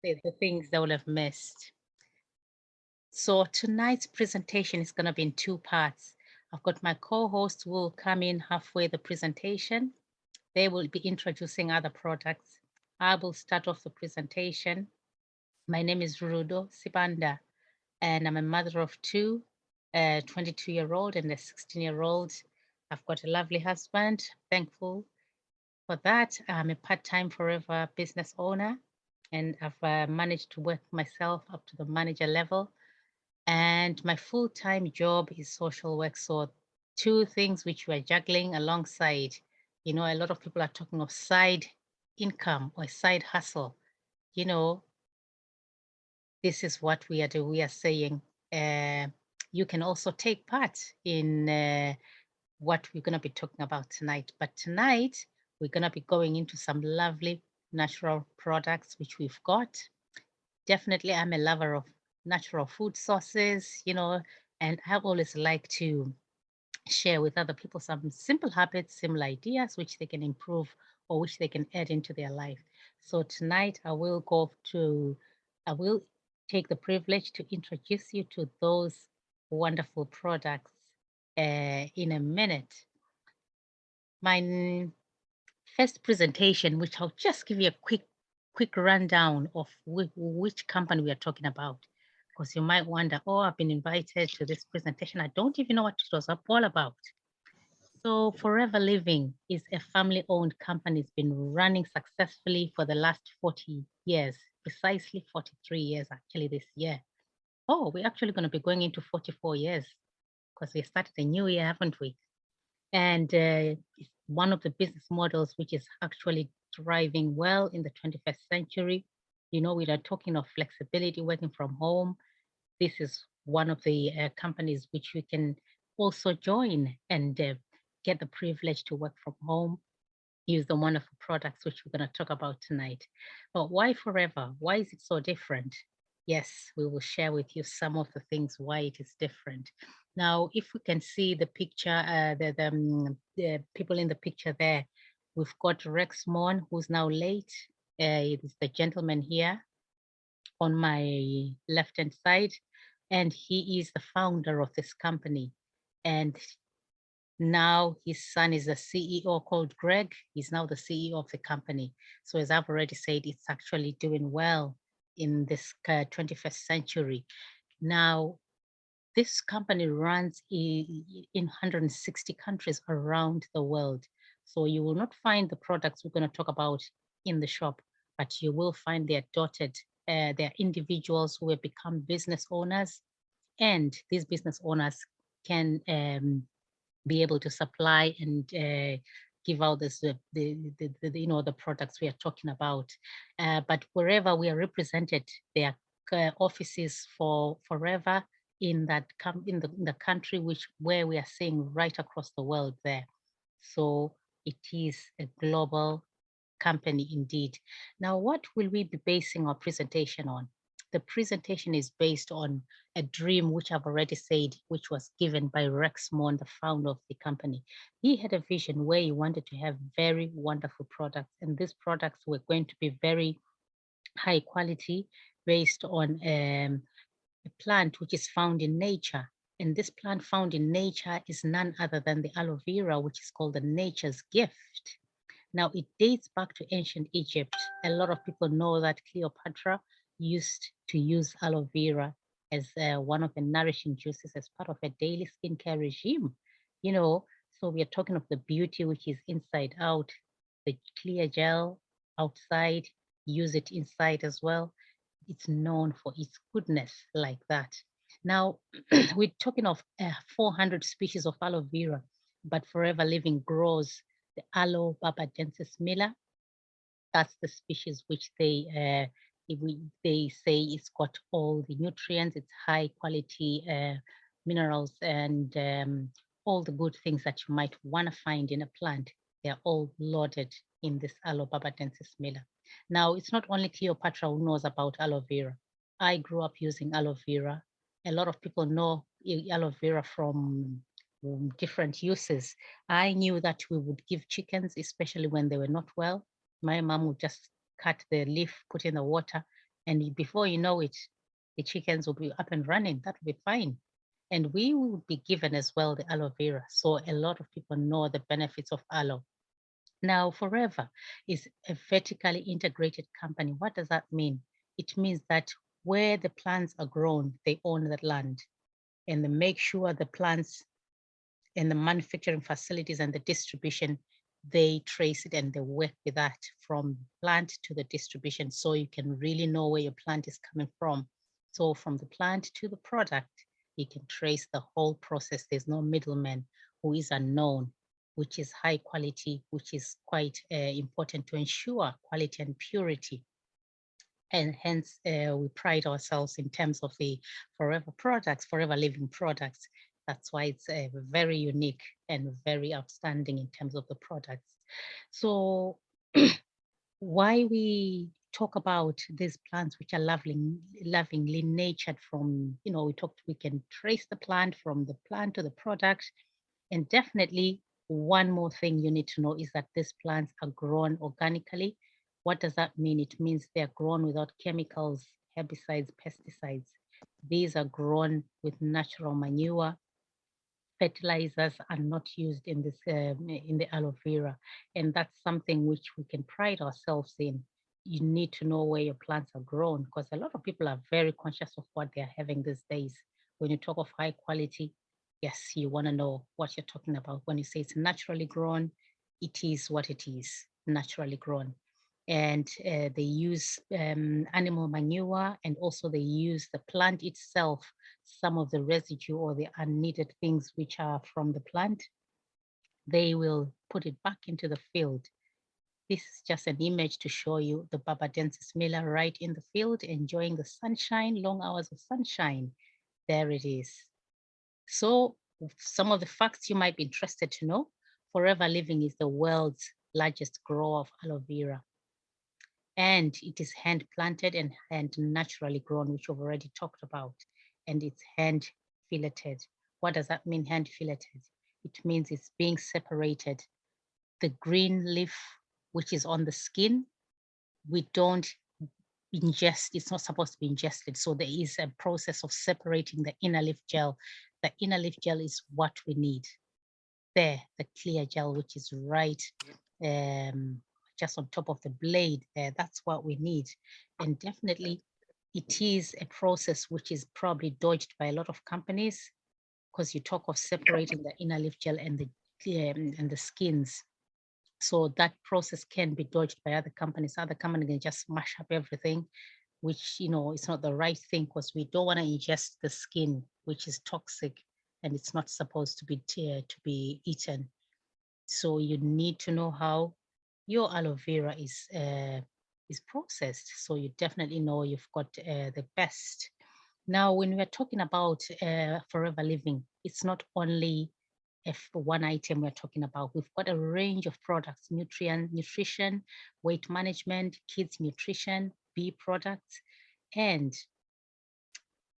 the things they will have missed. So tonight's presentation is going to be in two parts. I've got my co-host who will come in halfway the presentation. They will be introducing other products. I will start off the presentation. My name is Rudo Sibanda, and I'm a mother of two, a 22-year-old and a 16-year-old. I've got a lovely husband, thankful for that. I'm a part-time forever business owner, and I've managed to work myself up to the manager level. And my full-time job is social work. So two things which we're juggling alongside. You know, a lot of people are talking of side income or side hustle. You know, this is what we are doing. We are saying you can also take part in what we're going to be talking about tonight. But tonight, we're going to be going into some lovely natural products which we've got. Definitely, I'm a lover of natural food sources, you know, and I always like to share with other people some simple habits, simple ideas which they can improve or which they can add into their life. So tonight I will take the privilege to introduce you to those wonderful products in a minute. My first presentation, which I'll just give you a quick rundown of which company we are talking about, because you might wonder, oh, I've been invited to this presentation. I don't even know what it was all about. So Forever Living is a family-owned company. It's been running successfully for the last 40 years, precisely 43 years actually this year. Oh, we're actually going to be going into 44 years because we started a new year, haven't we? And it's one of the business models which is actually thriving well in the 21st century. You know, we are talking of flexibility, working from home. This is one of the companies which we can also join and get the privilege to work from home, use the wonderful products which we're going to talk about tonight. But why Forever? Why is it so different? Yes, we will share with you some of the things why it is different. Now, if we can see the picture, the people in the picture there, we've got Rex Mon, who's now late. It is the gentleman here on my left-hand side, and he is the founder of this company. And now his son is a CEO called Greg. He's now the CEO of the company. So as I've already said, it's actually doing well in this 21st century. Now, this company runs in 160 countries around the world. So you will not find the products we're going to talk about in the shop, but you will find they're dotted. They're individuals who have become business owners, and these business owners can be able to supply and give out this, you know, the products we are talking about. But wherever we are represented, there are offices for Forever in that in the country where we are seeing right across the world there. So it is a global company indeed. Now, what will we be basing our presentation on? The presentation is based on a dream, which I've already said, which was given by Rex Mon, the founder of the company. He had a vision where he wanted to have very wonderful products, and these products were going to be very high quality based on a plant which is found in nature. And this plant found in nature is none other than the aloe vera, which is called the nature's gift. Now, it dates back to ancient Egypt. A lot of people know that Cleopatra used to use aloe vera as one of the nourishing juices as part of a daily skincare regime. You know, so we are talking of the beauty which is inside out, the clear gel outside, use it inside as well. It's known for its goodness like that. Now, we're talking of 400 species of aloe vera, but Forever Living grows the Aloe barbadensis miller. That's the species which they say it's got all the nutrients, it's high quality minerals, and all the good things that you might want to find in a plant. They're all loaded in this Aloe barbadensis miller. Now, it's not only Cleopatra who knows about aloe vera. I grew up using aloe vera. A lot of people know aloe vera from different uses. I knew that we would give chickens, especially when they were not well. My mom would just cut the leaf, put in the water, And before you know it, the chickens will be up and running. That will be fine. And we will be given as well the aloe vera. So a lot of people know the benefits of aloe. Now, Forever is a vertically integrated company. What does that mean? It means that where the plants are grown, they own that land and they make sure the plants and the manufacturing facilities and the distribution, they trace it and they work with that from plant to the distribution so you can really know where your plant is coming from. So from the plant to the product, you can trace the whole process. There's no middleman who is unknown, which is high quality, which is quite important to ensure quality and purity. And hence, we pride ourselves in terms of the forever products, forever living products. That's why it's very unique and very outstanding in terms of the products. So why we talk about these plants, which are lovingly natured from, we can trace the plant from the plant to the product. And definitely one more thing you need to know is that these plants are grown organically. What does that mean? It means they're grown without chemicals, herbicides, pesticides. These are grown with natural manure. Fertilizers are not used in this in the aloe vera, and that's something which we can pride ourselves in. You need to know where your plants are grown because a lot of people are very conscious of what they're having these days. When you talk of high quality, yes, you want to know what you're talking about. When you say it's naturally grown, it is what it is, naturally grown. And they use animal manure, and also they use the plant itself, some of the residue or the unneeded things which are from the plant, they will put it back into the field. This is just an image to show you the Barbadensis miller right in the field, enjoying the sunshine, long hours of sunshine. There it is. So some of the facts you might be interested to know. Forever Living is the world's largest grower of aloe vera, and it is hand planted and hand naturally grown, which we've already talked about, and it's hand filleted. What does that mean, hand filleted? It means it's being separated. The green leaf, which is on the skin, we don't ingest, it's not supposed to be ingested. So there is a process of separating the inner leaf gel. The inner leaf gel is what we need. There, the clear gel, which is right just on top of the blade there, that's what we need. And definitely it is a process which is probably dodged by a lot of companies because you talk of separating the inner leaf gel and the skins. So that process can be dodged by other companies. Other companies can just mash up everything, which, it's not the right thing because we don't want to ingest the skin, which is toxic and it's not supposed to be eaten. So you need to know how your aloe vera is processed. So you definitely know you've got the best. Now, when we're talking about Forever Living, it's not only one item we're talking about. We've got a range of products: nutrition, weight management, kids nutrition, bee products, and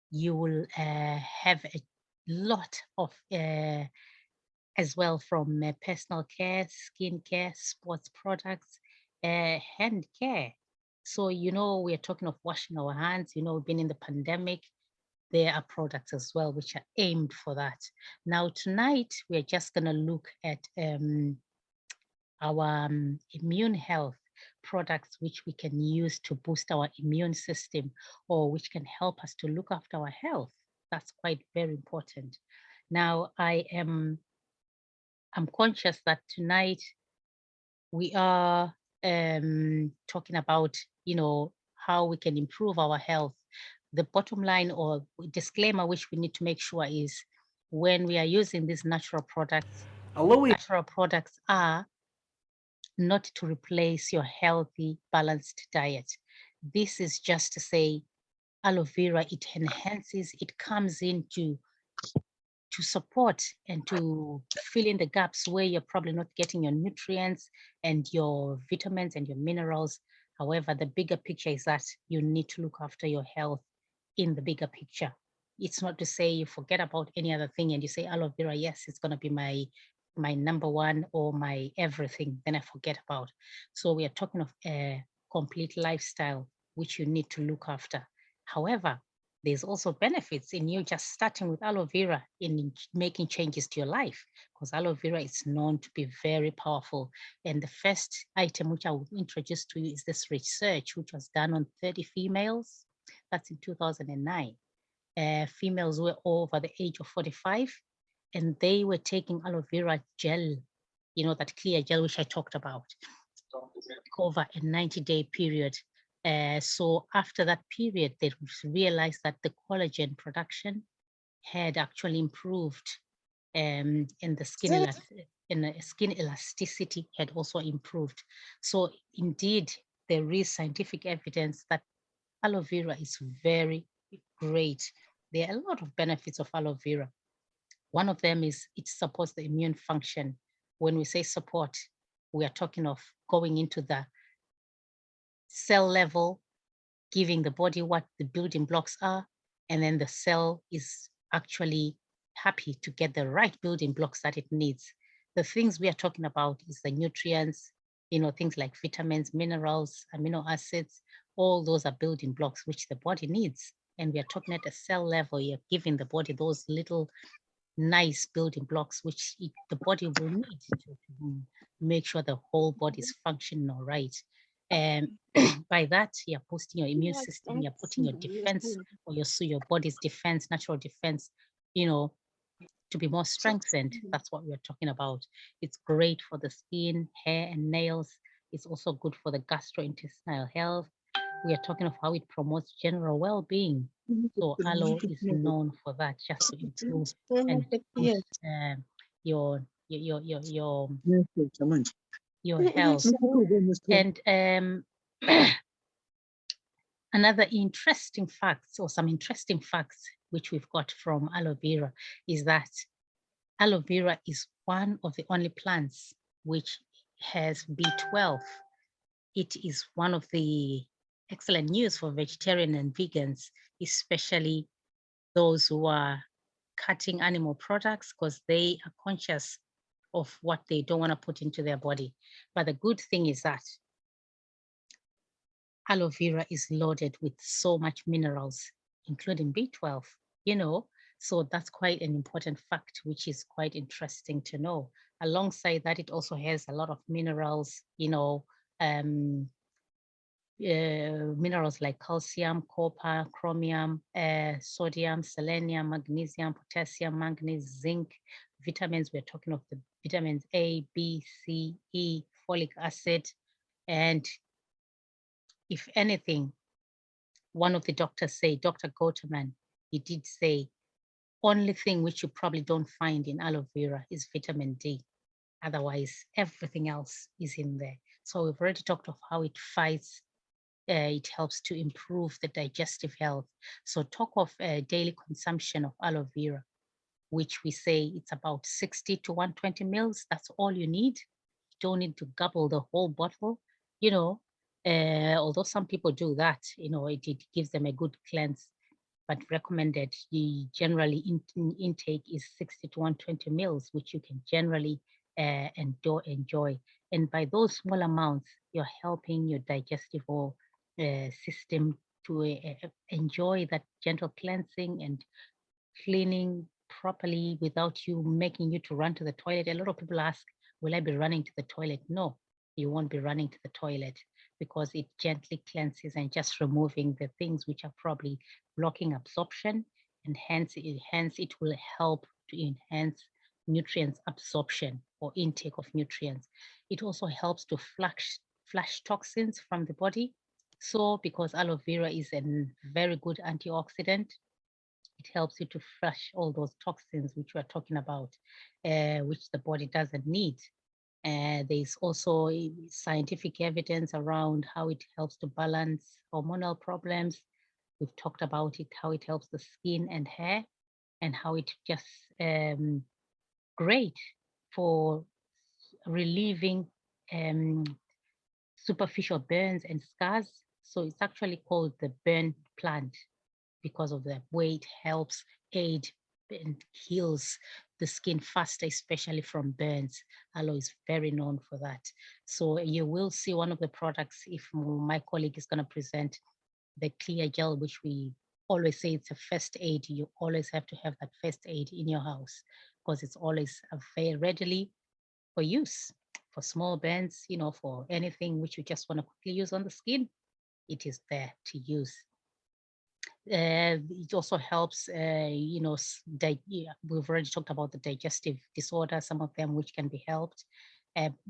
you will have a lot of as well from personal care, skin care, sports products, hand care. So, we're talking of washing our hands, we've been in the pandemic. There are products as well which are aimed for that. Now, tonight, we're just going to look at our immune health products which we can use to boost our immune system or which can help us to look after our health. That's quite very important. Now, I'm conscious that tonight we are talking about, how we can improve our health. The bottom line or disclaimer which we need to make sure is when we are using these natural products, Aloe natural products are not to replace your healthy, balanced diet. This is just to say aloe vera, it enhances, it comes in to support and to fill in the gaps where you're probably not getting your nutrients and your vitamins and your minerals. However, the bigger picture is that you need to look after your health in the bigger picture. It's not to say you forget about any other thing and you say aloe vera, yes, it's going to be my number one or my everything, then I forget about. So we are talking of a complete lifestyle which you need to look after. However, there's also benefits in you just starting with aloe vera in making changes to your life, because aloe vera is known to be very powerful. And the first item which I will introduce to you is this research, which was done on 30 females. That's in 2009. Females were over the age of 45, and they were taking aloe vera gel, that clear gel which I talked about, over a 90-day period. So after that period, they realized that the collagen production had actually improved, and the skin elasticity had also improved. So indeed, there is scientific evidence that aloe vera is very great. There are a lot of benefits of aloe vera. One of them is it supports the immune function. When we say support, we are talking of going into the cell level, giving the body what the building blocks are, and then the cell is actually happy to get the right building blocks that it needs. The things we are talking about is the nutrients, things like vitamins, minerals, amino acids. All those are building blocks which the body needs. And we are talking at a cell level, you're giving the body those little nice building blocks which the body will need to make sure the whole body is functioning all right. And by that, you're boosting your immune system, you're putting your defense or your body's defense, natural defense, to be more strengthened. That's what we're talking about. It's great for the skin, hair, and nails. It's also good for the gastrointestinal health. We are talking of how it promotes general well-being. So aloe is known for that, just to improve and boost your health. And another interesting facts, or some interesting facts which we've got from aloe vera, is that aloe vera is one of the only plants which has B12. It is one of the excellent news for vegetarian and vegans, especially those who are cutting animal products, because they are conscious of what they don't want to put into their body. But the good thing is that aloe vera is loaded with so much minerals, including B12, so that's quite an important fact, which is quite interesting to know. Alongside that, it also has a lot of minerals, minerals like calcium, copper, chromium, sodium, selenium, magnesium, potassium, manganese, zinc, vitamins. We're talking of the vitamins A, B, C, E, folic acid. And if anything, one of the doctors say, Dr. Goterman, he did say, only thing which you probably don't find in aloe vera is vitamin D. Otherwise, everything else is in there. So we've already talked of how it fights. It helps to improve the digestive health. So talk of daily consumption of aloe vera, which we say it's about 60 to 120 mils. That's all you need. You don't need to gobble the whole bottle, although some people do that, it gives them a good cleanse, but recommended, the generally intake is 60 to 120 mils, which you can generally enjoy. And by those small amounts, you're helping your digestive system to enjoy that gentle cleansing and cleaning properly without you making you to run to the toilet. A lot of people ask, will I be running to the toilet? No, you won't be running to the toilet, because it gently cleanses and just removing the things which are probably blocking absorption, and hence it will help to enhance nutrients absorption or intake of nutrients. It also helps to flush toxins from the body. So because aloe vera is a very good antioxidant, it helps you to flush all those toxins which we're talking about, which the body doesn't need. There's also scientific evidence around how it helps to balance hormonal problems. We've talked about it, how it helps the skin and hair, and how it just great for relieving superficial burns and scars. So it's actually called the burn plant because of the way it helps aid and heals the skin faster, especially from burns. Aloe is very known for that. So you will see one of the products, if my colleague is going to present, the clear gel, which we always say it's a first aid. You always have to have that first aid in your house because it's always very readily for use for small burns, for anything which you just want to quickly use on the skin. It is there to use. It also helps, we've already talked about the digestive disorder, some of them which can be helped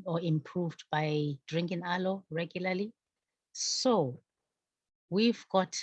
or improved by drinking aloe regularly. So we've got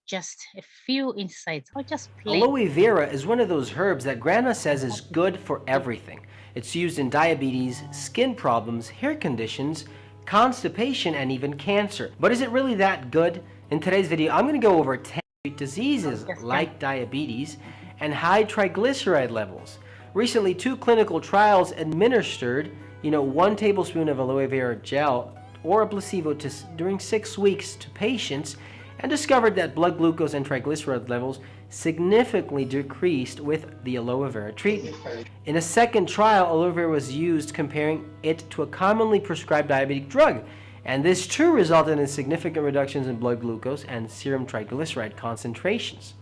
just a few insights. I'll just play. Aloe vera is one of those herbs that Grandma says is good for everything. It's used in diabetes, skin problems, hair conditions, constipation, and even cancer. But is it really that good? In today's video, I'm going to go over 10 diseases like diabetes and high triglyceride levels. Recently, 2 clinical trials administered, 1 tablespoon of aloe vera gel or a placebo during 6 weeks to patients and discovered that blood glucose and triglyceride levels significantly decreased with the aloe vera treatment. In a second trial, aloe vera was used comparing it to a commonly prescribed diabetic drug, and this too resulted in significant reductions in blood glucose and serum triglyceride concentrations.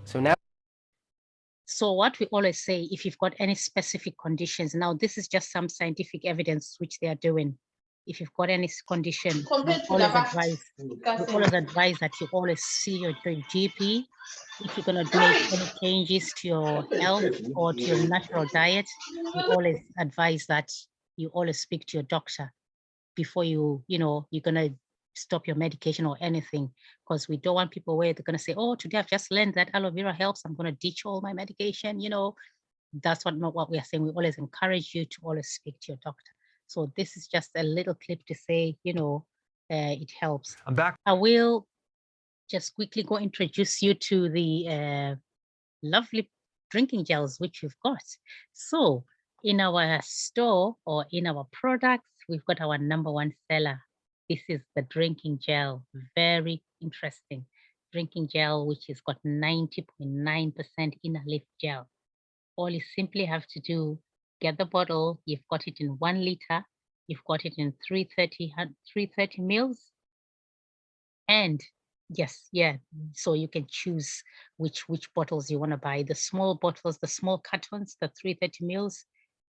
So what we always say, if you've got any specific conditions, now this is just some scientific evidence which they are doing. If you've got any condition, we always advise that you always see your GP. If you're going to make any changes to your health or to your natural diet, we always advise that you always speak to your doctor before you're going to stop your medication or anything, because we don't want people where they're going to say, oh, today I've just learned that aloe vera helps, I'm going to ditch all my medication. That's not what we are saying. We always encourage you to always speak to your doctor. So this is just a little clip to say, it helps. I'm back. I will just quickly go introduce you to the lovely drinking gels which we've got. So in our store or in our products, we've got our #1 seller. This is the drinking gel. Very interesting. Drinking gel, which has got 90.9% inner leaf gel. All you simply have to do, get the bottle. You've got it in 1 liter. You've got it in 330 mils. And yes, yeah. So you can choose which bottles you want to buy. The small bottles, the small cartons, the 330 mils,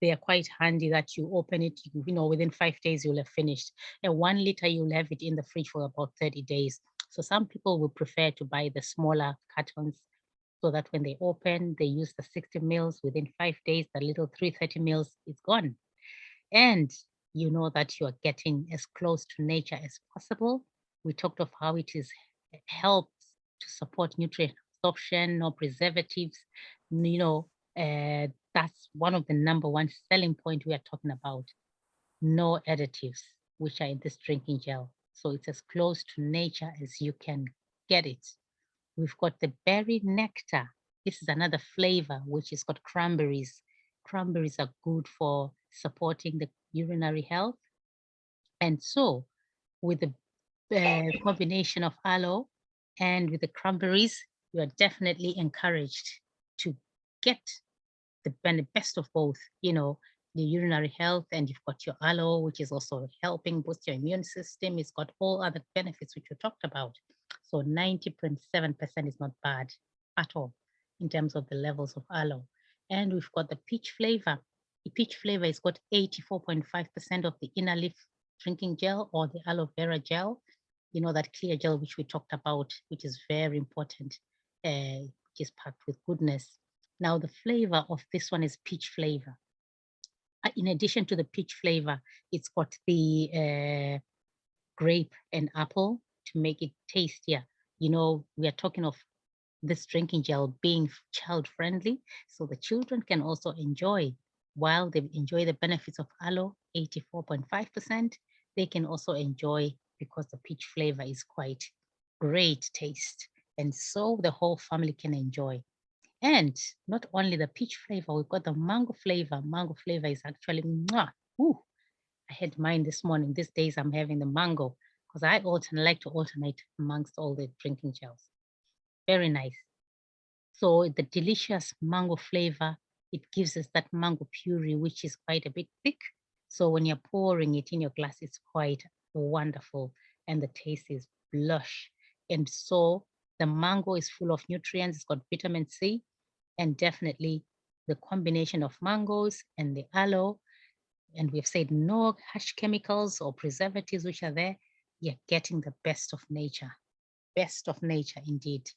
they are quite handy that you open it, within 5 days you'll have finished. And 1 liter, you'll have it in the fridge for about 30 days. So some people will prefer to buy the smaller cartons so that when they open, they use the 60 mils. Within 5 days, the little 330 mils is gone. And you know that you are getting as close to nature as possible. We talked of how it helps to support nutrient absorption, no preservatives. That's one of the #1 selling point we are talking about. No additives, which are in this drinking gel. So it's as close to nature as you can get it. We've got the berry nectar. This is another flavor which has got cranberries. Cranberries are good for supporting the urinary health. And so with the combination of aloe and with the cranberries, you are definitely encouraged to get the best of both, the urinary health, and you've got your aloe, which is also helping boost your immune system. It's got all other benefits which we talked about. So 90.7% is not bad at all in terms of the levels of aloe. And we've got the peach flavor. The peach flavor has got 84.5% of the inner leaf drinking gel or the aloe vera gel, that clear gel which we talked about, which is very important, which is packed with goodness. Now the flavor of this one is peach flavor. In addition to the peach flavor, it's got the grape and apple to make it tastier. We are talking of this drinking gel being child friendly, so the children can also enjoy. While they enjoy the benefits of aloe, 84.5%, they can also enjoy because the peach flavor is quite great taste. And so the whole family can enjoy. And not only the peach flavor, we've got the mango flavor. Mango flavor is actually, mwah, ooh, I had mine this morning. These days I'm having the mango because I like to alternate amongst all the drinking gels. Very nice. So the delicious mango flavor, it gives us that mango puree, which is quite a bit thick. So when you're pouring it in your glass, it's quite wonderful. And the taste is lush. And so the mango is full of nutrients. It's got vitamin C, and definitely the combination of mangoes and the aloe, and we've said no harsh chemicals or preservatives which are there, you're getting the best of nature indeed.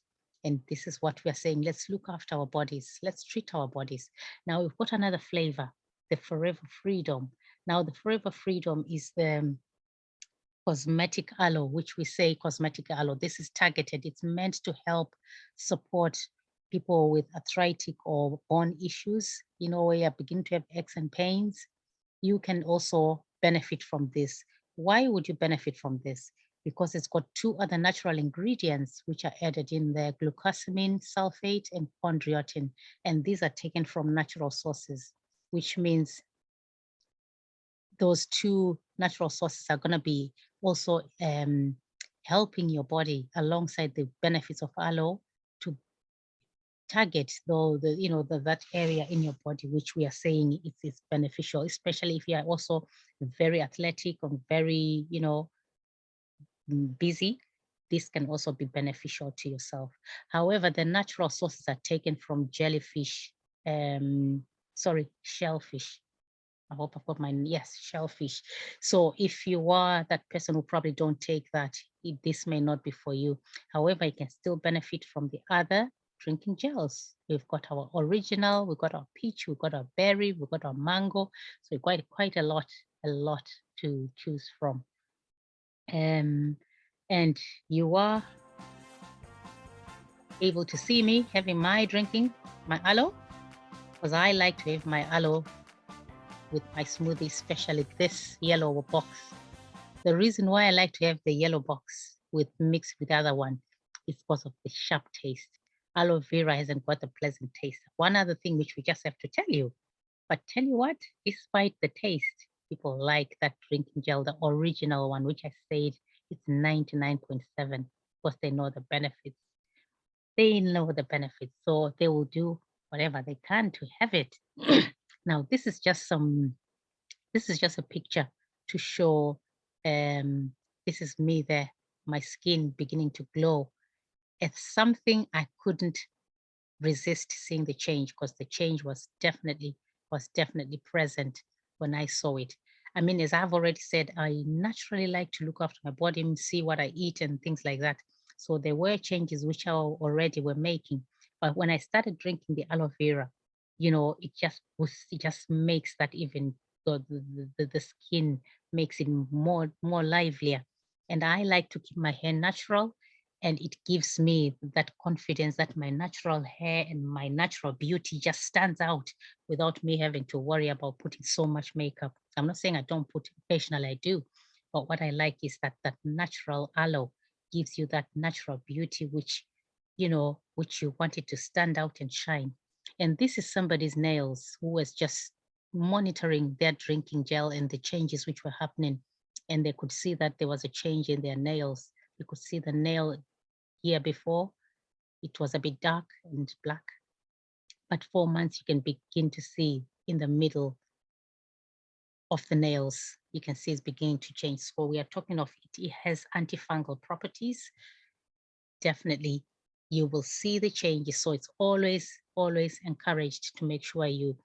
And this is what we are saying. Let's look after our bodies. Let's treat our bodies. Now we've got another flavor, the Forever Freedom. Now the Forever Freedom is the cosmetic aloe, which we say cosmetic aloe. This is targeted. It's meant to help support people with arthritic or bone issues, where you begin to have aches and pains. You can also benefit from this. Why would you benefit from this? Because it's got two other natural ingredients which are added in there, glucosamine sulfate and chondroitin. And these are taken from natural sources, which means those two natural sources are going to be also helping your body alongside the benefits of aloe to target that area in your body which we are saying is beneficial, especially if you are also very athletic or very busy. This can also be beneficial to yourself. However, the natural sources are taken from shellfish. I hope I've got yes, shellfish. So if you are that person who probably don't take that, this may not be for you. However, you can still benefit from the other drinking gels. We've got our original, we've got our peach, we've got our berry, we've got our mango. So quite a lot to choose from. And you are able to see me having drinking my aloe, because I like to have my aloe with my smoothie, especially this yellow box. The reason why I like to have the yellow box mixed with the other one is because of the sharp taste. Aloe vera hasn't got a pleasant taste. One other thing which we just have to tell you, but tell you what, despite the taste, people like that drinking gel, the original one, which I said it's 99.7, because they know the benefits. They know the benefits, so they will do whatever they can to have it. Now, this is just a picture to show, this is me there, my skin beginning to glow. It's something I couldn't resist seeing the change, because the change was definitely present when I saw it. I mean, as I've already said, I naturally like to look after my body and see what I eat and things like that. So there were changes which I already were making. But when I started drinking the aloe vera, it just makes that even the skin makes it more livelier. And I like to keep my hair natural, and it gives me that confidence that my natural hair and my natural beauty just stands out without me having to worry about putting so much makeup. I'm not saying I don't put it occasionally, I do, but what I like is that natural aloe gives you that natural beauty which you want it to stand out and shine. And this is somebody's nails who was just monitoring their drinking gel and the changes which were happening, and they could see that there was a change in their nails. You could see the nail here before, it was a bit dark and black, but 4 months you can begin to see in the middle of the nails, you can see it's beginning to change. So we are talking of it has antifungal properties. Definitely you will see the changes. So it's always encouraged to make sure you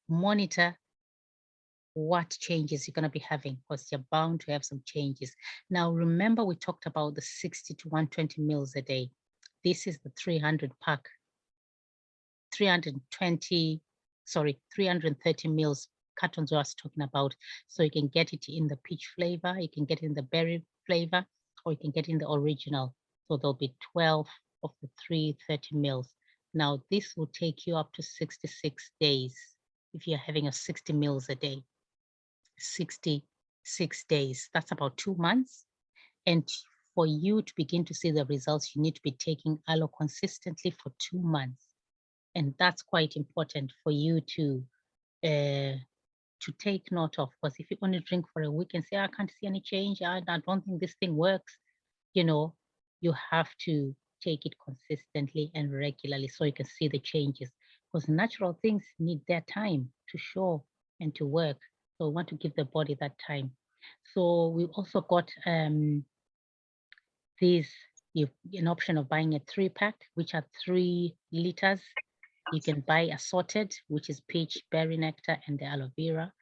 monitor what changes you're going to be having, because you're bound to have some changes. Now, remember we talked about the 60 to 120 mils a day. This is the 300 pack, 330 mils cartons I was talking about. So you can get it in the peach flavor, you can get it in the berry flavor, or you can get it in the original. So there'll be 12 of the 330 mils. Now, this will take you up to 66 days if you're having a 60 mils a day. 66 days, that's about 2 months. And for you to begin to see the results, you need to be taking aloe consistently for 2 months. And that's quite important for you to take note of, because if you only drink for a week and say, I can't see any change, I don't think this thing works, you have to take it consistently and regularly so you can see the changes, because natural things need their time to show and to work. So we want to give the body that time. So we also got these You an option of buying a 3-pack, which are 3 liters. You can buy assorted, which is peach, berry nectar, and the aloe vera.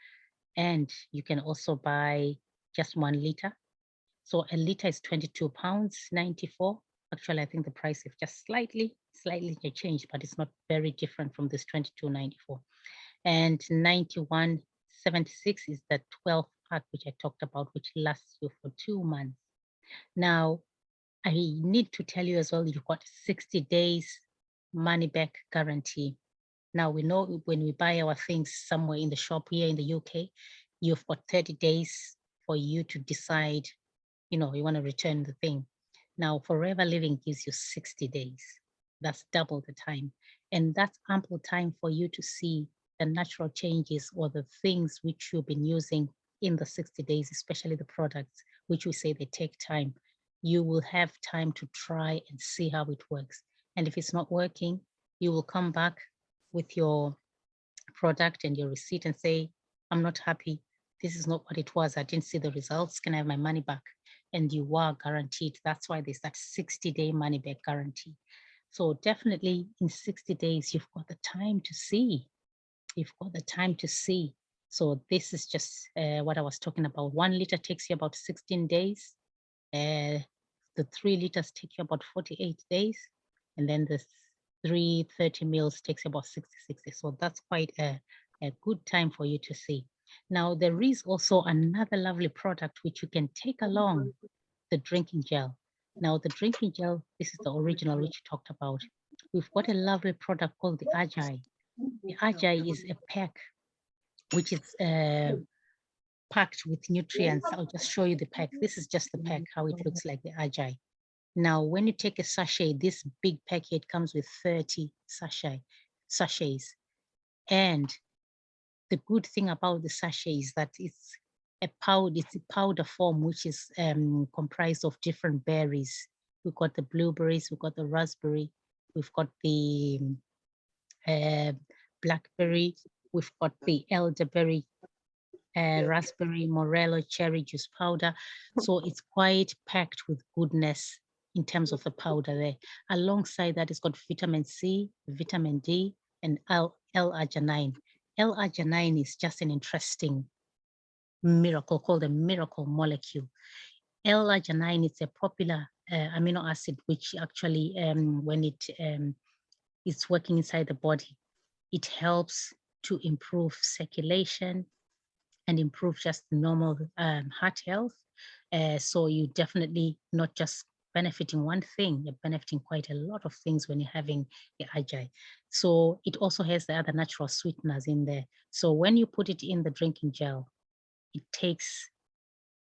And you can also buy just 1 liter. So a liter is £22.94. Actually, I think the price is just slightly changed, but it's not very different from this 22.94. And 91.76 is the 12 pack, which I talked about, which lasts you for 2 months. Now, I need to tell you as well, you've got 60 days money back guarantee. Now, we know when we buy our things somewhere in the shop here in the UK, you've got 30 days for you to decide, you want to return the thing. Now, Forever Living gives you 60 days. That's double the time. And that's ample time for you to see the natural changes or the things which you've been using in the 60 days, especially the products, which we say they take time. You will have time to try and see how it works. And if it's not working, you will come back with your product and your receipt and say, I'm not happy. This is not what it was. I didn't see the results. Can I have my money back? And you are guaranteed. That's why there's that 60-day money back guarantee. So definitely in 60 days, you've got the time to see. You've got the time to see. So this is just what I was talking about. 1 liter takes you about 16 days. The 3 liters take you about 48 days. And then the 330 mils takes you about 60. So that's quite a good time for you to see. Now, there is also another lovely product which you can take along, the drinking gel. Now, the drinking gel, this is the original which you talked about. We've got a lovely product called the Ajai. The Ajai is a pack which is packed with nutrients. I'll just show you the pack. This is just the pack, how it looks like, the Ajai. Now, when you take a sachet, this big packet comes with 30 sachets. And the good thing about the sachet is that it's a powder form, which is comprised of different berries. We've got the blueberries, we've got the raspberry, we've got the blackberry, we've got the elderberry, raspberry, morello, cherry juice powder. So it's quite packed with goodness in terms of the powder there. Alongside that, it's got vitamin C, vitamin D, and L-arginine. L-arginine is just an interesting miracle called a miracle molecule. L-arginine is a popular amino acid, which actually, when it is working inside the body, it helps to improve circulation and improve just normal heart health. So you definitely not just benefiting one thing, you're benefiting quite a lot of things when you're having the Ajai. So it also has the other natural sweeteners in there. So when you put it in the drinking gel, it takes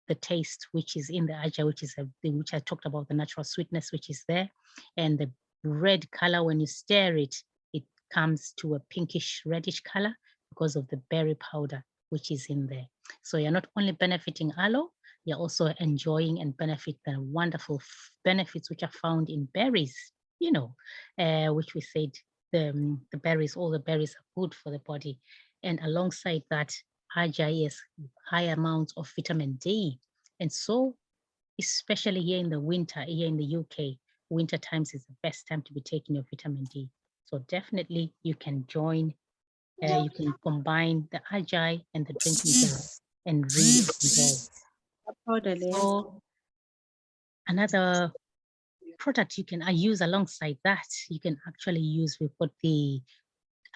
the taste which is in the Ajai, which I talked about, the natural sweetness which is there, and the red color. When you stir it, it comes to a pinkish reddish color because of the berry powder which is in there. So you're not only benefiting aloe, you're also enjoying and benefit the wonderful benefits which are found in berries, which we said the berries, all the berries are good for the body. And alongside that, Ajai is high amounts of vitamin D. And so, especially here in the winter, here in the UK, winter times is the best time to be taking your vitamin D. So definitely you can join, you can combine the Ajai and the drinking gel and really enjoy. So another product you can use alongside that, you can actually use, we've got the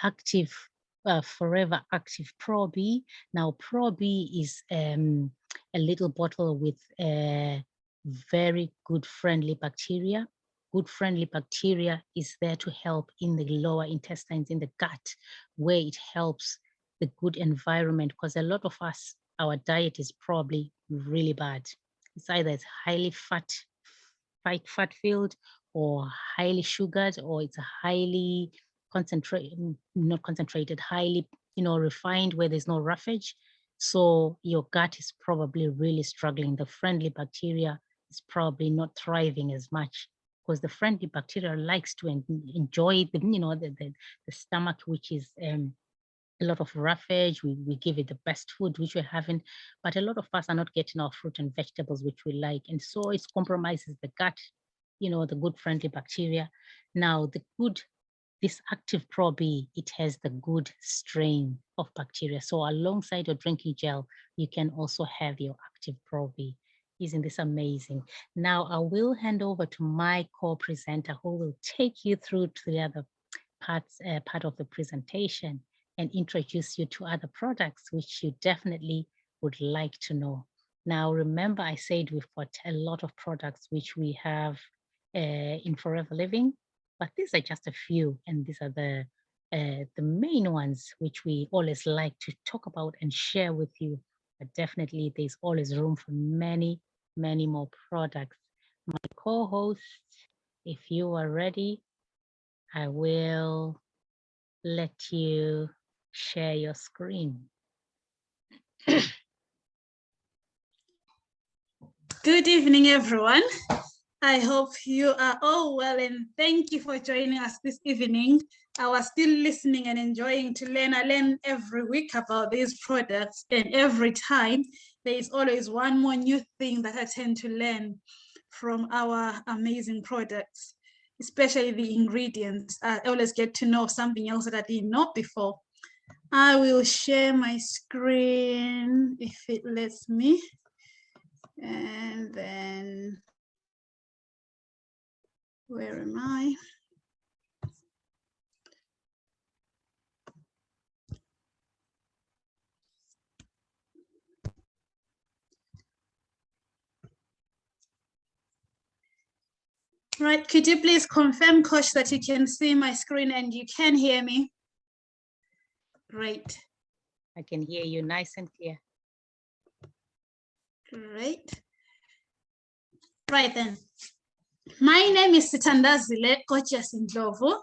active Forever Active Pro B. Now, Pro B is a little bottle with very good friendly bacteria. Good friendly bacteria is there to help in the lower intestines, in the gut, where it helps the good environment, because a lot of us, our diet is probably really bad. It's either it's highly fat filled, or highly sugared, or it's a highly not concentrated, highly, refined, where there's no roughage. So your gut is probably really struggling. The friendly bacteria is probably not thriving as much, because the friendly bacteria likes to enjoy the stomach, which is a lot of roughage. We give it the best food which we're having, but a lot of us are not getting our fruit and vegetables which we like, and so it compromises the gut, the good friendly bacteria. Now, this active Pro B, it has the good strain of bacteria. So alongside your drinking gel, you can also have your active Pro B. Isn't this amazing? Now I will hand over to my co-presenter who will take you through to the other part of the presentation and introduce you to other products which you definitely would like to know. Now, remember, I said we've got a lot of products which we have in Forever Living, but these are just a few, and these are the main ones which we always like to talk about and share with you. But definitely, there's always room for many, many more products. My co-host, if you are ready, I will let you share your screen. Good evening, everyone. I hope you are all well, and thank you for joining us this evening. I was still listening and enjoying to learn. I learn every week about these products, and every time there is always one more new thing that I tend to learn from our amazing products, especially the ingredients. I always get to know something else that I didn't know before. I will share my screen if it lets me. And then, where am I? Right, could you please confirm, Coach, that you can see my screen and you can hear me? Great. I can hear you nice and clear. Great. Right then. My name is Sithandazile Ndlovu.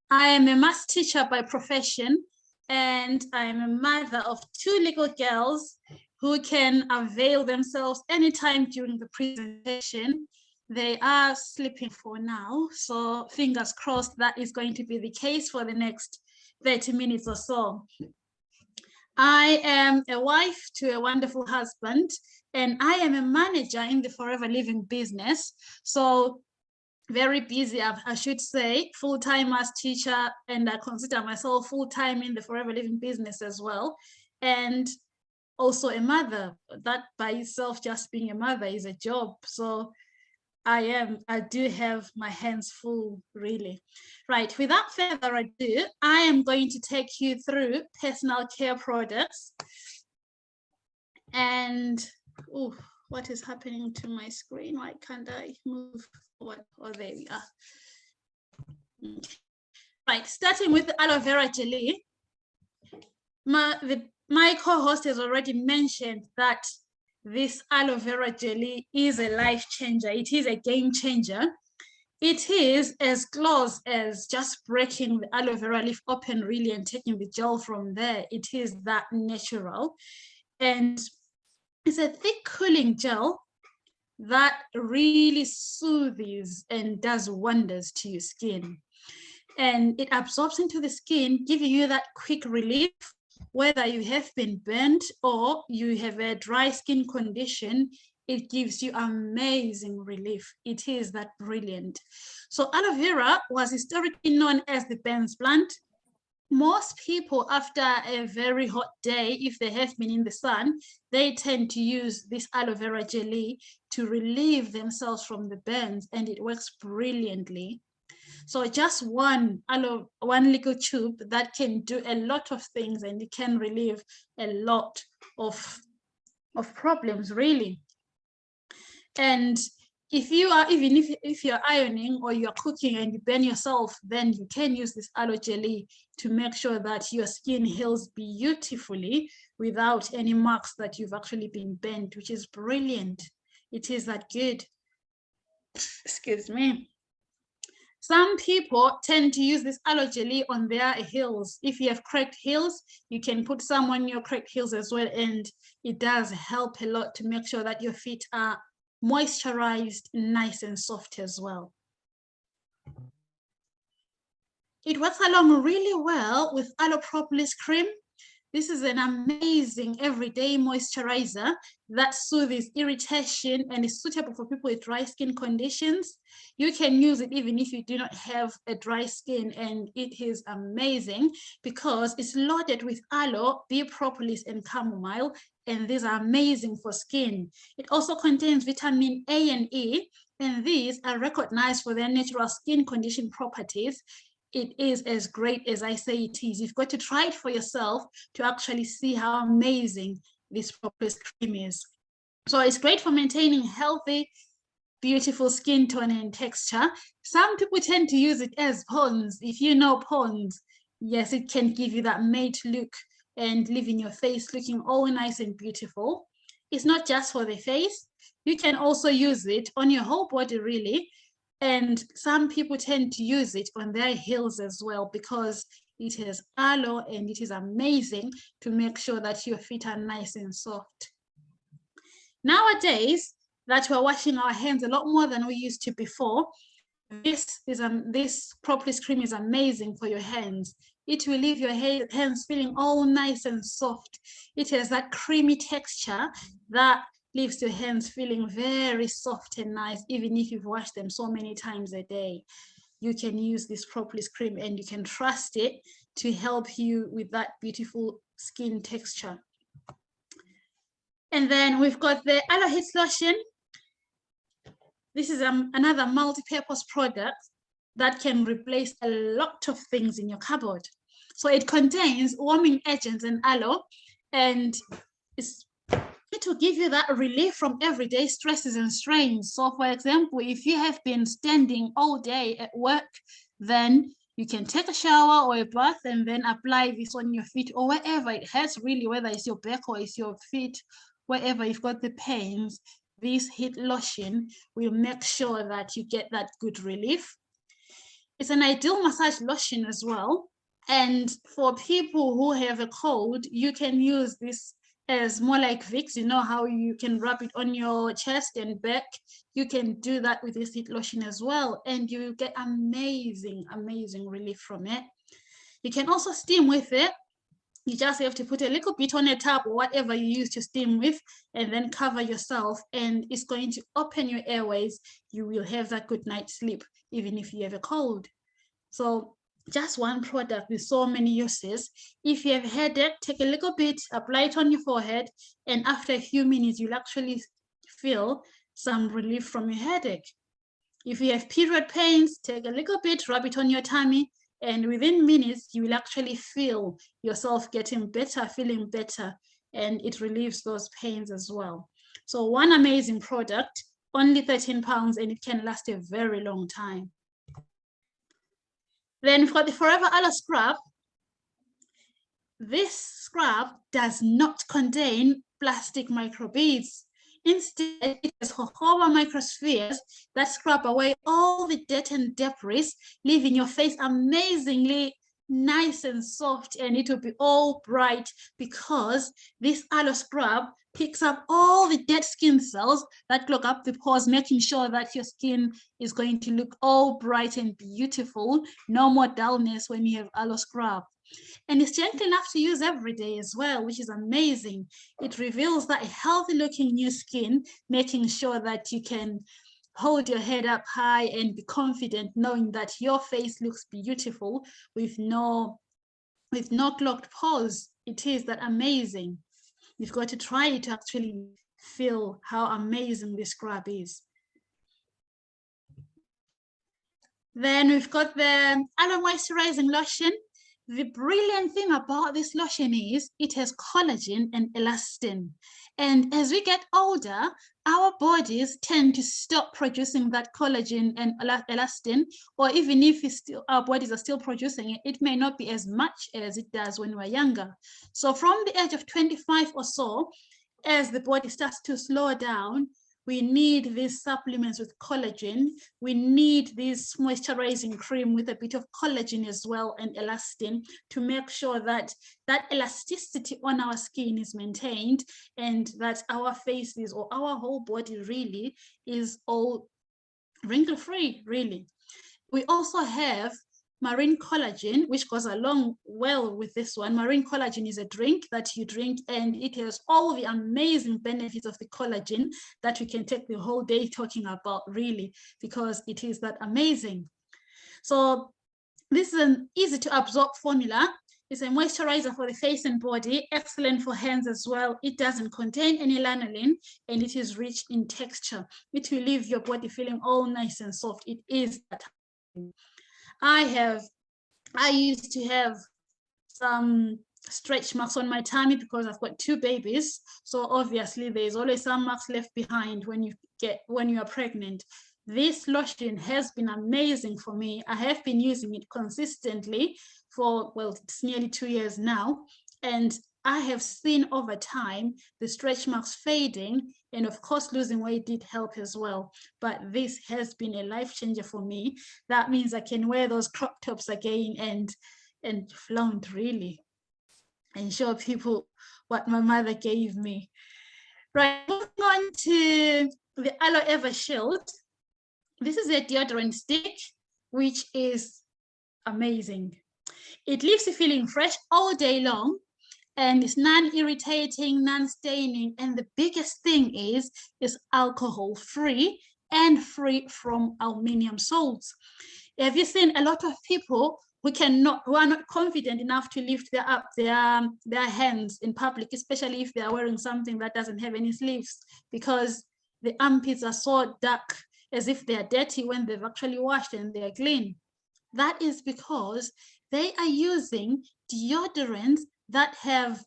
I am a maths teacher by profession, and I am a mother of 2 little girls who can avail themselves anytime during the presentation. They are sleeping for now, so fingers crossed that is going to be the case for the next 30 minutes or so. I am a wife to a wonderful husband, and I am a manager in the Forever Living business. So very busy, I should say, full-time as teacher, and I consider myself full-time in the Forever Living business as well. And also a mother. That by itself, just being a mother is a job. So I do have my hands full, really. Right, without further ado, I am going to take you through personal care products. And, oh, what is happening to my screen? Why can't I move forward? Oh, there we are. Right, starting with the aloe vera jelly. My co-host has already mentioned that this aloe vera jelly is a life changer. It is a game changer. It is as close as just breaking the aloe vera leaf open, really, and taking the gel from there. It is that natural. And it's a thick cooling gel that really soothes and does wonders to your skin. And it absorbs into the skin, giving you that quick relief, whether you have been burnt or you have a dry skin condition. It gives you amazing relief. It is that brilliant. So aloe vera was historically known as the Ben's plant. Most people, after a very hot day, if they have been in the sun, they tend to use this aloe vera jelly to relieve themselves from the burns, and it works brilliantly. So just one little tube that can do a lot of things, and it can relieve a lot of problems, really. And if you are, even if you're ironing or you're cooking and you burn yourself, then you can use this aloe jelly to make sure that your skin heals beautifully without any marks that you've actually been burnt, which is brilliant. It is that good. Excuse me. Some people tend to use this aloe jelly on their heels. If you have cracked heels, you can put some on your cracked heels as well, and it does help a lot to make sure that your feet are moisturized, nice and soft as well. It works along really well with Aloprobless Cream. This is an amazing everyday moisturizer that soothes irritation and is suitable for people with dry skin conditions. You can use it even if you do not have a dry skin, and it is amazing because it's loaded with aloe, bee propolis, and chamomile, and these are amazing for skin. It also contains vitamin A and E, and these are recognized for their natural skin condition properties. It is as great as I say it is. You've got to try it for yourself to actually see how amazing this Propolis cream is. So it's great for maintaining healthy, beautiful skin tone and texture. Some people tend to use it as Pond's. If you know Pond's, yes, it can give you that matte look and leaving your face looking all nice and beautiful. It's not just for the face. You can also use it on your whole body, really. And some people tend to use it on their heels as well because it has aloe and it is amazing to make sure that your feet are nice and soft. Nowadays, that we're washing our hands a lot more than we used to before, this Propolis cream is amazing for your hands. It will leave your hands feeling all nice and soft. It has that creamy texture that leaves your hands feeling very soft and nice, even if you've washed them so many times a day. You can use this Propolis cream and you can trust it to help you with that beautiful skin texture. And then we've got the Aloha Slushion. This is another multi-purpose product that can replace a lot of things in your cupboard. So it contains warming agents and aloe, and it will give you that relief from everyday stresses and strains. So for example, if you have been standing all day at work, then you can take a shower or a bath and then apply this on your feet or wherever it hurts, really, whether it's your back or it's your feet, wherever you've got the pains. This heat lotion will make sure that you get that good relief. It's an ideal massage lotion as well. And for people who have a cold, you can use this as more like Vicks. You know how you can rub it on your chest and back? You can do that with this heat lotion as well. And you will get amazing, amazing relief from it. You can also steam with it. You just have to put a little bit on a tap or whatever you use to steam with, and then cover yourself, and it's going to open your airways. You will have that good night's sleep, even if you have a cold. So just one product with so many uses. If you have a headache, take a little bit, apply it on your forehead, and after a few minutes, you'll actually feel some relief from your headache. If you have period pains, take a little bit, rub it on your tummy, and within minutes, you will actually feel yourself getting better, feeling better, and it relieves those pains as well. So one amazing product, only £13, and it can last a very long time. Then we've got the Forever Aloe Scrub. This scrub does not contain plastic microbeads. Instead, it has Hoba microspheres that scrub away all the dirt and debris, leaving your face amazingly nice and soft, and it will be all bright because this aloe scrub picks up all the dead skin cells that clog up the pores, making sure that your skin is going to look all bright and beautiful. No more dullness when you have aloe scrub. And it's gentle enough to use every day as well, which is amazing. It reveals that healthy looking new skin, making sure that you can hold your head up high and be confident knowing that your face looks beautiful with no clogged pores. It is that amazing. You've got to try it to actually feel how amazing this scrub is. Then we've got the Aloe Moisturizing Lotion. The brilliant thing about this lotion is it has collagen and elastin. And as we get older, our bodies tend to stop producing that collagen and elastin, or even if our bodies are still producing it, it may not be as much as it does when we're younger. So from the age of 25 or so, as the body starts to slow down, we need these supplements with collagen. We need this moisturizing cream with a bit of collagen as well and elastin to make sure that that elasticity on our skin is maintained and that our faces or our whole body really is all wrinkle-free, really. We also have marine collagen, which goes along well with this one. Marine collagen is a drink that you drink, and it has all the amazing benefits of the collagen that we can take the whole day talking about, really, because it is that amazing. So this is an easy to absorb formula. It's a moisturizer for the face and body, excellent for hands as well. It doesn't contain any lanolin, and it is rich in texture. It will leave your body feeling all nice and soft. It is that. I used to have some stretch marks on my tummy because I've got 2 babies. So obviously there's always some marks left behind when you are pregnant. This lotion has been amazing for me. I have been using it consistently for, well, it's nearly 2 years now. And I have seen over time the stretch marks fading, and of course losing weight did help as well. But this has been a life changer for me. That means I can wear those crop tops again and flaunt, really, and show people what my mother gave me. Right, moving on to the Aloe Vera Shield. This is a deodorant stick, which is amazing. It leaves you feeling fresh all day long, and it's non-irritating, non-staining, and the biggest thing is alcohol-free and free from aluminum salts. Have you seen a lot of people who are not confident enough to lift their hands in public, especially if they are wearing something that doesn't have any sleeves, because the armpits are so dark, as if they are dirty when they've actually washed and they are clean? That is because they are using deodorants that have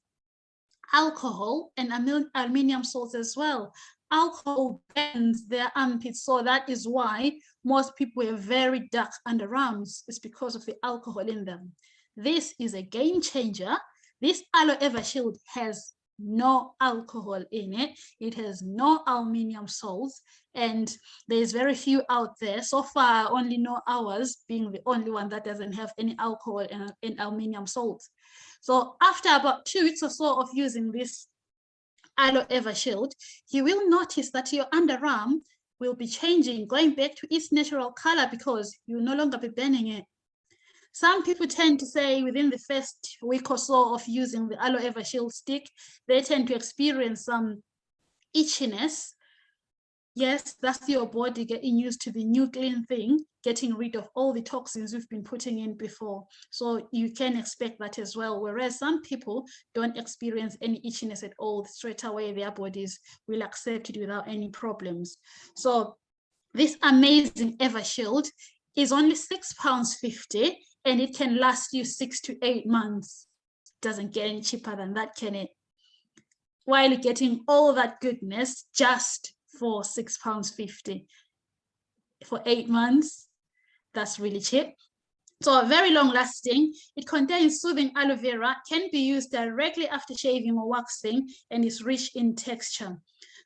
alcohol and aluminum salts as well. Alcohol burns their armpits, so that is why most people have very dark underarms. It's because of the alcohol in them. This is a game changer. This Aloe Vera Shield has no alcohol in it. It has no aluminum salts, and there's very few out there. So far, I only know ours being the only one that doesn't have any alcohol and aluminum salts. So after about 2 weeks or so of using this Aloe Vera Shield, you will notice that your underarm will be changing, going back to its natural color, because you'll no longer be burning it. Some people tend to say within the first week or so of using the Aloe Vera Shield stick, they tend to experience some itchiness. Yes, that's your body getting used to the new clean thing, getting rid of all the toxins you've been putting in before. So you can expect that as well. Whereas some people don't experience any itchiness at all. Straight away, their bodies will accept it without any problems. So this amazing Eva Shield is only £6.50, and it can last you 6 to 8 months. Doesn't get any cheaper than that, can it? While getting all that goodness just for £6.50 for 8 months, that's really cheap. So very long lasting. It contains soothing aloe vera, can be used directly after shaving or waxing, and is rich in texture.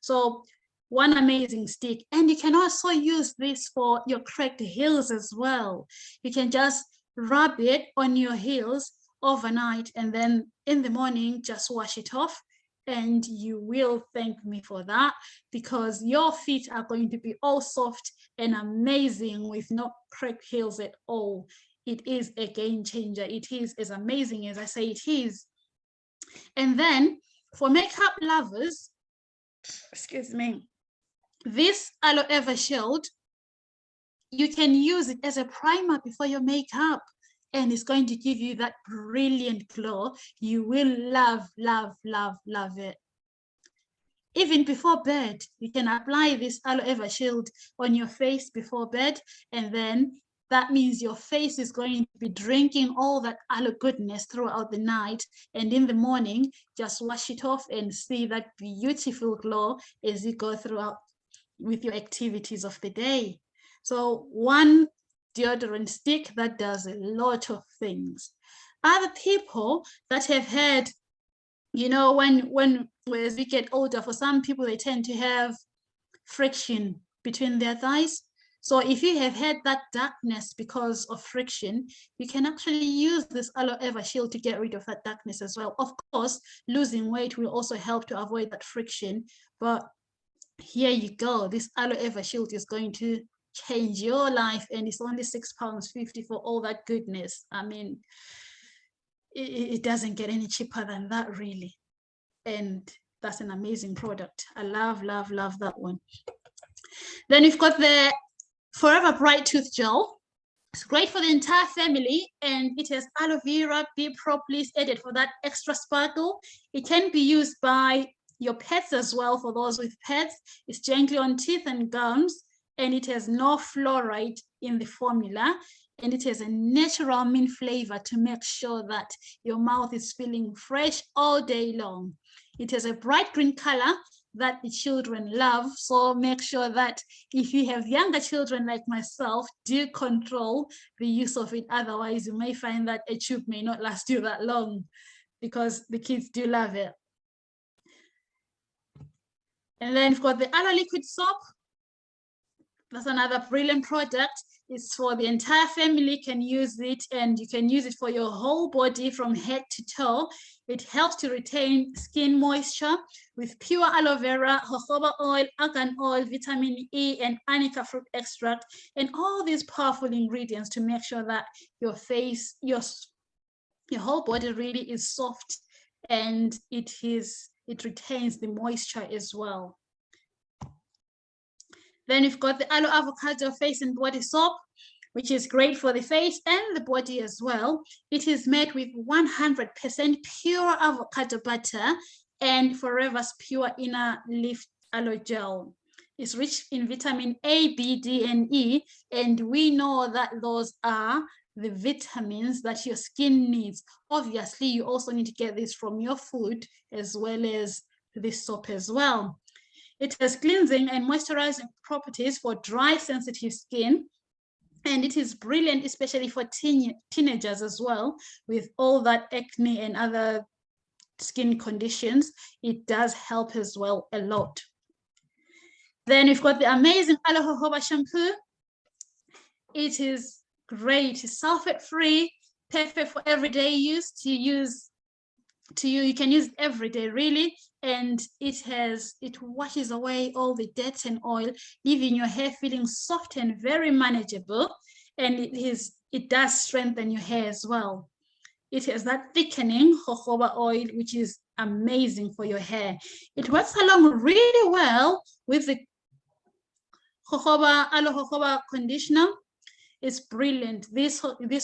So one amazing stick. And you can also use this for your cracked heels as well. You can just rub it on your heels overnight, and then in the morning just wash it off, and you will thank me for that, because your feet are going to be all soft and amazing with no cracked heels at all. It is a game changer. It is as amazing as I say it is. And then for makeup lovers, excuse me, this Aloe Vera Shield, you can use it as a primer before your makeup, and it's going to give you that brilliant glow. You will love, love, love, love it. Even before bed, you can apply this Aloe Vera Shield on your face before bed, and then that means your face is going to be drinking all that aloe goodness throughout the night. And in the morning, just wash it off and see that beautiful glow as you go throughout with your activities of the day. So one deodorant stick that does a lot of things. Other people that have had, you know, as we get older, for some people, they tend to have friction between their thighs. So if you have had that darkness because of friction, you can actually use this Aloe Vera Shield to get rid of that darkness as well. Of course, losing weight will also help to avoid that friction, but here you go. This Aloe Vera Shield is going to change your life, and it's only £6.50 for all that goodness. I mean, it doesn't get any cheaper than that, really. And that's an amazing product. I love, love, love that one. Then we've got the Forever Bright Tooth Gel. It's great for the entire family, and it has aloe vera, bee propolis added for that extra sparkle. It can be used by your pets as well, for those with pets. It's gently on teeth and gums, and it has no fluoride in the formula, and it has a natural mint flavor to make sure that your mouth is feeling fresh all day long. It has a bright green color that the children love, so make sure that if you have younger children like myself, do control the use of it. Otherwise, you may find that a tube may not last you that long, because the kids do love it. And then we've got the Aloe Liquid Soap. That's another brilliant product. It's for the entire family, can use it, and you can use it for your whole body from head to toe. It helps to retain skin moisture with pure aloe vera, jojoba oil, argan oil, vitamin E, and anica fruit extract, and all these powerful ingredients to make sure that your face, your whole body really is soft, and it retains the moisture as well. Then we've got the Aloe Avocado Face and Body Soap, which is great for the face and the body as well. It is made with 100% pure avocado butter and Forever's pure inner leaf aloe gel. It's rich in vitamin A, B, D, and E, and we know that those are the vitamins that your skin needs. Obviously, you also need to get this from your food as well as this soap as well. It has cleansing and moisturizing properties for dry, sensitive skin. And it is brilliant, especially for teenagers as well, with all that acne and other skin conditions. It does help as well a lot. Then we've got the amazing Aloha Hoba shampoo. It is great, it's sulfate-free, perfect for everyday use. You can use it every day, really, and it washes away all the dirt and oil, leaving your hair feeling soft and very manageable. And it does strengthen your hair as well. It has that thickening jojoba oil, which is amazing for your hair. It works along really well with the aloe jojoba conditioner. It's brilliant. This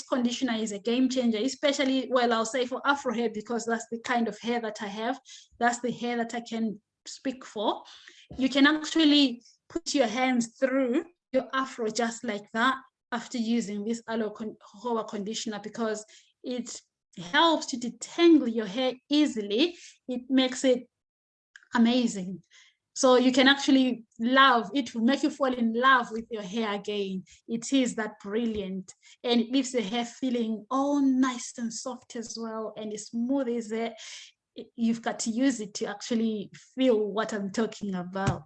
conditioner is a game changer, especially, well, I'll say for Afro hair, because that's the kind of hair that I have. That's the hair that I can speak for. You can actually put your hands through your Afro just like that after using this aloe jojoba conditioner, because it helps to detangle your hair easily. It makes it amazing. So you can actually love, it will make you fall in love with your hair again. It is that brilliant. And it leaves the hair feeling all nice and soft as well. And as smooth as it. You've got to use it to actually feel what I'm talking about.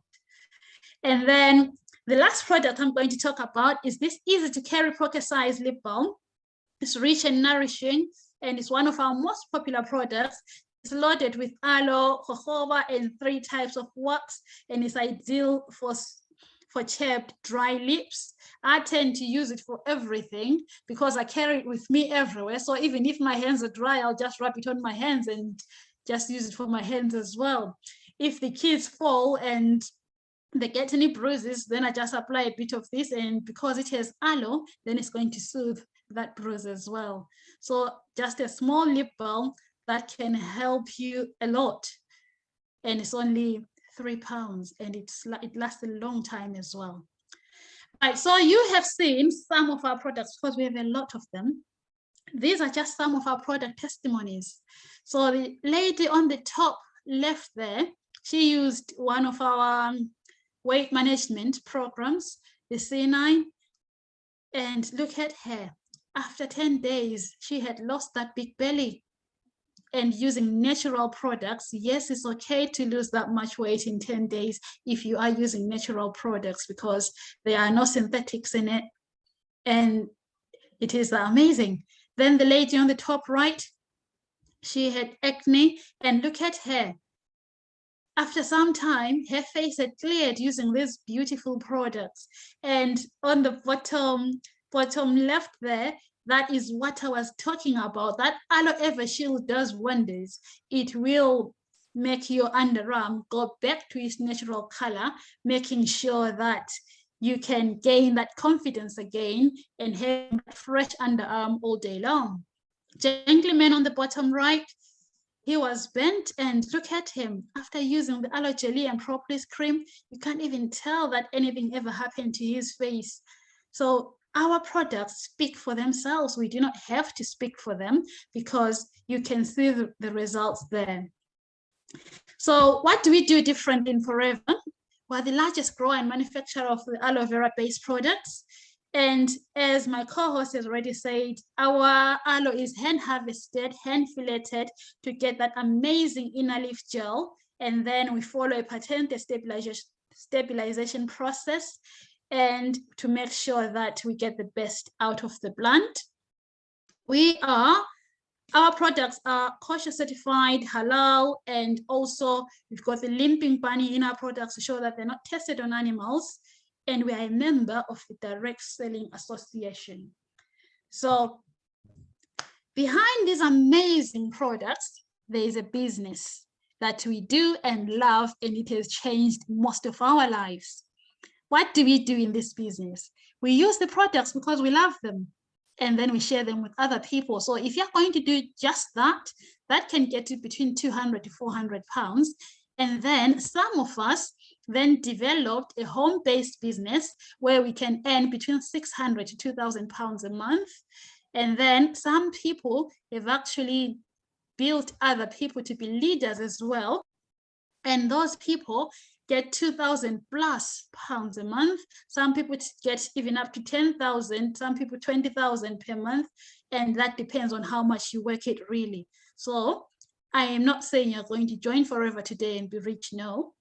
And then the last product I'm going to talk about is this easy to carry pocket size lip balm. It's rich and nourishing, and it's one of our most popular products. It's loaded with aloe, jojoba, and 3 types of wax, and it's ideal for chapped, dry lips. I tend to use it for everything because I carry it with me everywhere. So even if my hands are dry, I'll just rub it on my hands and just use it for my hands as well. If the kids fall and they get any bruises, then I just apply a bit of this, and because it has aloe, then it's going to soothe that bruise as well. So just a small lip balm that can help you a lot, and it's only £3, and it lasts a long time as well. Right, so you have seen some of our products because we have a lot of them. These are just some of our product testimonies. So the lady on the top left there, she used one of our weight management programs, the C9, and look at her. After 10 days, she had lost that big belly. And using natural products, yes, it's okay to lose that much weight in 10 days if you are using natural products, because there are no synthetics in it, and it is amazing. Then the lady on the top right, she had acne, and look at her. after some time, her face had cleared using these beautiful products. And on the bottom left there, that is what I was talking about. That Aloe Vera Shield does wonders. It will make your underarm go back to its natural color, making sure that you can gain that confidence again and have fresh underarm all day long. Gentleman on the bottom right, he was bent, and look at him. After using the aloe jelly and propolis cream, you can't even tell that anything ever happened to his face. So our products speak for themselves. We do not have to speak for them because you can see the results there. So what do we do different in Forever? We're the largest grower and manufacturer of the aloe vera based products. And as my co-host has already said, our aloe is hand harvested, hand filleted to get that amazing inner leaf gel. And then we follow a patented stabilization process and to make sure that we get the best out of the plant. Our products are kosher certified, halal, and also we've got the limping bunny in our products to show that they're not tested on animals. And we are a member of the Direct Selling Association. So behind these amazing products, there is a business that we do and love, and it has changed most of our lives. What do we do in this business? We use the products because we love them, and then we share them with other people. So if you're going to do just that, that can get you between 200 to 400 pounds. And then some of us then developed a home-based business where we can earn between 600 to 2,000 pounds a month. And then some people have actually built other people to be leaders as well. And those people get 2,000 plus pounds a month. Some people get even up to 10,000, some people 20,000 per month. And that depends on how much you work it really. So I am not saying you're going to join Forever today and be rich, no.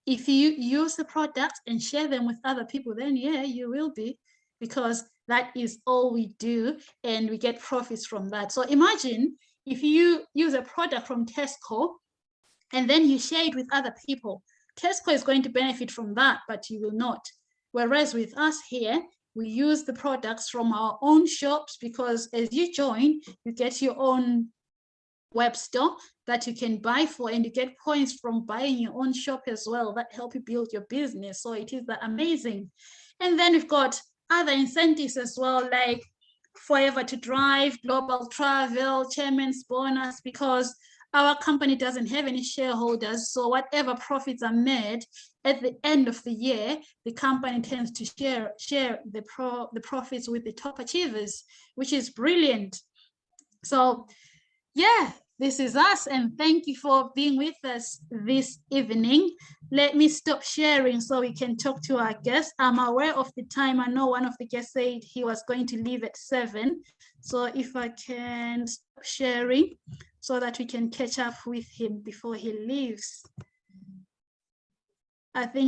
If you use the products and share them with other people, then yeah, you will be, because that is all we do and we get profits from that. So imagine if you use a product from Tesco and then you share it with other people. Tesco is going to benefit from that, but you will not. Whereas with us here, we use the products from our own shops, because as you join, you get your own web store that you can buy for, and you get points from buying your own shop as well that help you build your business. So it is that amazing. And then we've got other incentives as well, like Forever to Drive, Global Travel, Chairman's Bonus, because our company doesn't have any shareholders. So whatever profits are made at the end of the year, the company tends to share the profits with the top achievers, which is brilliant. So yeah, this is us, and thank you for being with us this evening. Let me stop sharing so we can talk to our guest. I'm aware of the time. I know one of the guests said he was going to leave at 7. So if I can stop sharing so that we can catch up with him before he leaves. I think